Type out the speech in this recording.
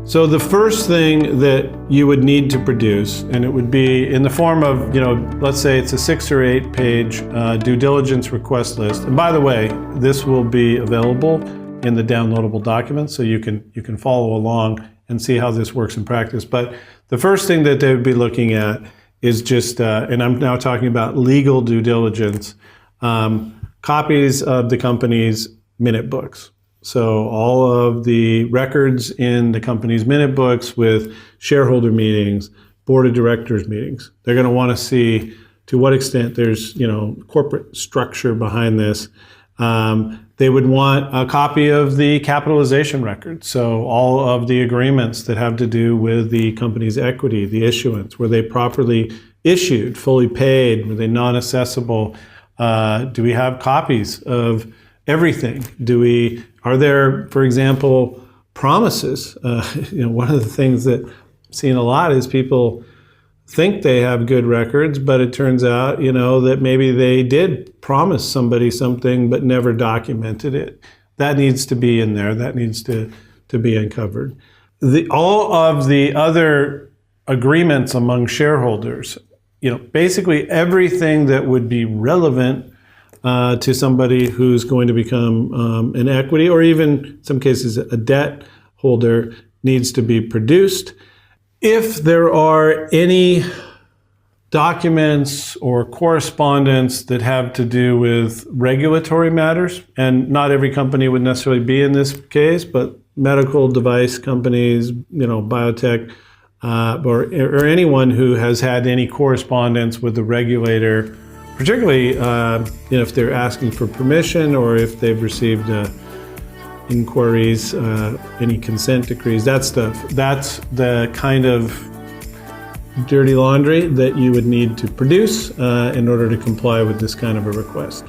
So the first thing that you would need to produce, and it would be in the form of, let's say it's a 6 or 8 page due diligence request list. And by the way, this will be available in the downloadable documents, so you can follow along and see how this works in practice. But the first thing that they would be looking at is just, and I'm now talking about legal due diligence, copies of the company's minute books. So all of the records in the company's minute books with shareholder meetings, board of directors meetings. They're going to want to see to what extent there's, corporate structure behind this. They would want a copy of the capitalization record. So all of the agreements that have to do with the company's equity, the issuance, were they properly issued, fully paid, were they non-assessable? Do we have copies of everything? Are there, for example, promises? One of the things that I've seen a lot is people think they have good records, but it turns out, that maybe they did promise somebody something but never documented it. That needs to be in there. That needs to be uncovered. All of the other agreements among shareholders, basically everything that would be relevant to somebody who's going to become an equity or even in some cases a debt holder needs to be produced. If there are any documents or correspondence that have to do with regulatory matters, and not every company would necessarily be in this case, but medical device companies, biotech, or anyone who has had any correspondence with the regulator, particularly if they're asking for permission or if they've received inquiries, any consent decrees, that's the kind of dirty laundry that you would need to produce in order to comply with this kind of a request.